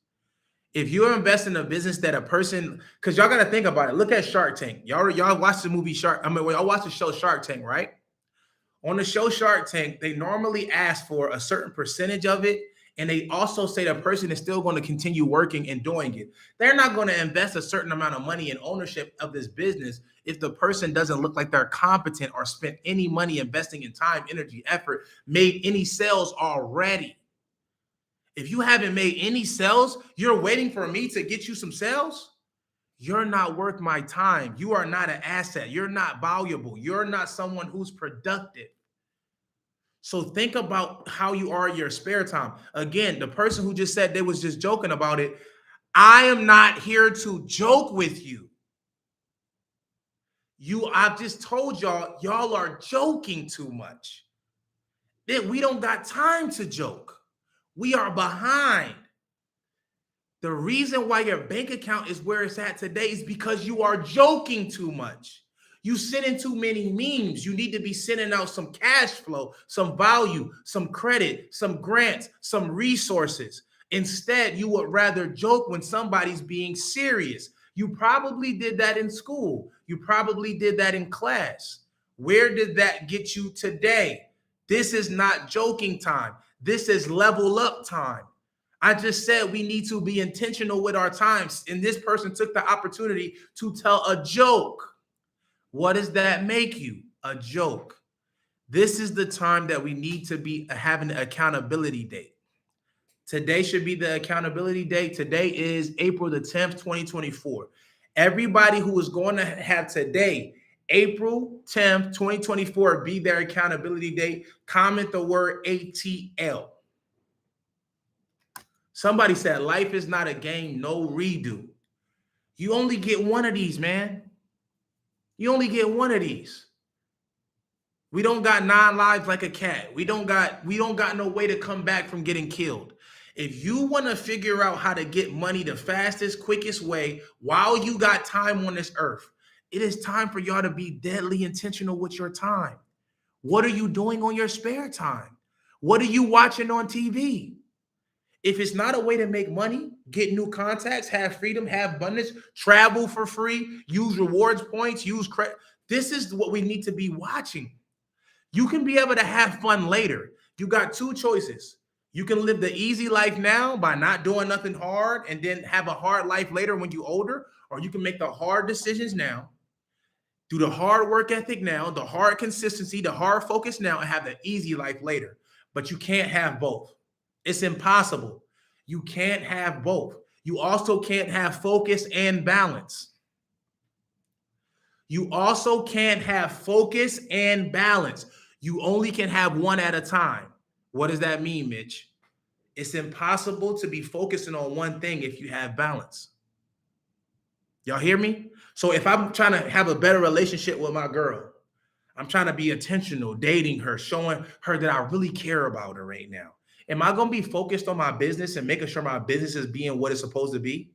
If you're investing in a business that a person, because y'all got to think about it. Look at Shark Tank. Y'all watch the movie y'all watch the show Shark Tank, right? On the show Shark Tank, they normally ask for a certain percentage of it. And they also say the person is still going to continue working and doing it. They're not going to invest a certain amount of money in ownership of this business if the person doesn't look like they're competent or spent any money investing in time, energy, effort, made any sales already. If you haven't made any sales, you're waiting for me to get you some sales? You're not worth my time. You are not an asset. You're not valuable. You're not someone who's productive. So think about how you are in your spare time. Again, the person who just said they was just joking about it, I am not here to joke with you. I've just told y'all are joking too much. We don't got time to joke. We are behind. The reason why your bank account is where it's at today is because you are joking too much. You sending too many memes. You need to be sending out some cash flow, some value, some credit, some grants, some resources. Instead, you would rather joke when somebody's being serious. You probably did that in school. You probably did that in class. Where did that get you today? This is not joking time. This is level up time. I just said we need to be intentional with our times. And this person took the opportunity to tell a joke. What does that make you? A joke. This is the time that we need to be having an accountability date. Today should be the accountability date. Today is April the 10th, 2024. Everybody who is going to have today, April 10th, 2024, be their accountability date. Comment the word ATL. Somebody said, life is not a game, no redo. You only get one of these, man. You only get one of these. We don't got 9 lives like a cat. We don't got no way to come back from getting killed. If you want to figure out how to get money the fastest, quickest way while you got time on this earth, it is time for y'all to be deadly intentional with your time. What are you doing on your spare time? What are you watching on TV? If it's not a way to make money, get new contacts, have freedom, have abundance, travel for free, use rewards points, use credit. This is what we need to be watching. You can be able to have fun later. You got 2 choices. You can live the easy life now by not doing nothing hard and then have a hard life later when you're older, or you can make the hard decisions now, do the hard work ethic now, the hard consistency, the hard focus now, and have the easy life later. But you can't have both. It's impossible. You can't have both. You also can't have focus and balance. You also can't have focus and balance. You only can have one at a time. What does that mean, Mitch? It's impossible to be focusing on one thing if you have balance. Y'all hear me? So if I'm trying to have a better relationship with my girl, I'm trying to be intentional, dating her, showing her that I really care about her right now. Am I going to be focused on my business and making sure my business is being what it's supposed to be?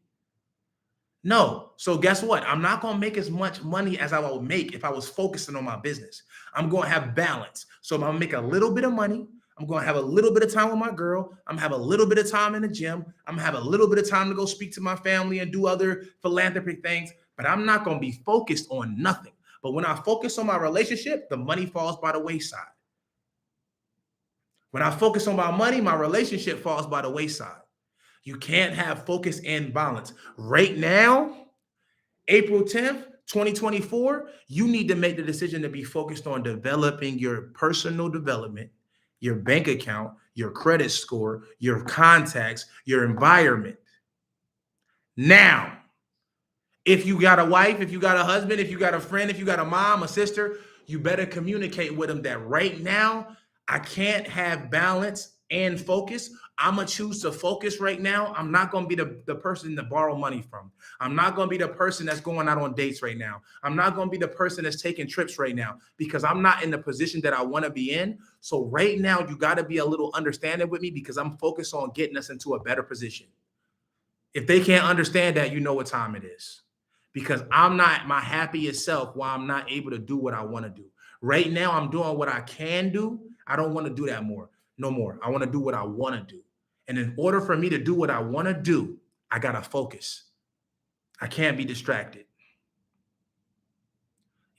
No. So guess what? I'm not going to make as much money as I would make if I was focusing on my business. I'm going to have balance. So I'm going to make a little bit of money. I'm going to have a little bit of time with my girl. I'm going to have a little bit of time in the gym. I'm going to have a little bit of time to go speak to my family and do other philanthropic things. But I'm not going to be focused on nothing. But when I focus on my relationship, the money falls by the wayside. When I focus on my money, my relationship falls by the wayside. You can't have focus and balance. Right now, April 10th, 2024, you need to make the decision to be focused on developing your personal development, your bank account, your credit score, your contacts, your environment. Now, if you got a wife, if you got a husband, if you got a friend, if you got a mom, a sister, you better communicate with them that right now, I can't have balance and focus. I'm going to choose to focus right now. I'm not going to be the person to borrow money from. I'm not going to be the person that's going out on dates right now. I'm not going to be the person that's taking trips right now because I'm not in the position that I want to be in. So right now, you got to be a little understanding with me because I'm focused on getting us into a better position. If they can't understand that, you know what time it is. Because I'm not my happiest self while I'm not able to do what I want to do. Right now, I'm doing what I can do. I don't want to do that no more. I want to do what I want to do. And in order for me to do what I want to do, I got to focus. I can't be distracted.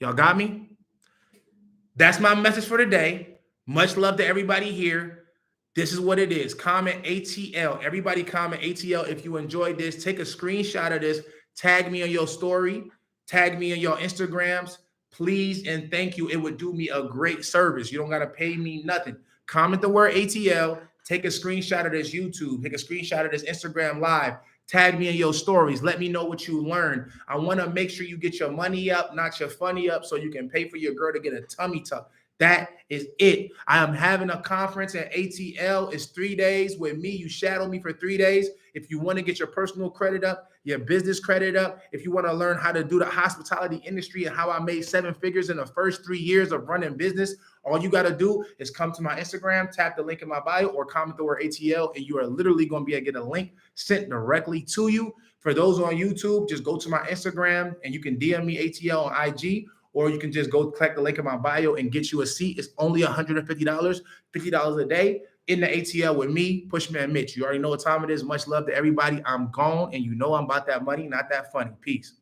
Y'all got me? That's my message for today. Much love to everybody here. This is what it is. Comment ATL. Everybody comment ATL if you enjoyed this. Take a screenshot of this. Tag me on your story. Tag me on your Instagrams. Please and thank you. It would do me a great service. You don't got to pay me nothing. Comment the word ATL. Take a screenshot of this YouTube. Take a screenshot of this Instagram Live. Tag me in your stories. Let me know what you learned. I want to make sure you get your money up, not your funny up, so you can pay for your girl to get a tummy tuck. That is it. I am having a conference at ATL. It's 3 days with me. You shadow me for 3 days. If you want to get your personal credit up, your business credit up, if you want to learn how to do the hospitality industry and how I made 7 figures in the first 3 years of running business, all you got to do is come to my Instagram, tap the link in my bio, or comment the word ATL, and you are literally going to be able to get a link sent directly to you. For those on YouTube, just go to my Instagram and you can DM me ATL on IG, or you can just go click the link in my bio and get you a seat. It's only $150, $50 a day in the ATL with me, Pushman Mitch. You already know what time it is. Much love to everybody. I'm gone, and you know I'm about that money, not that funny. Peace.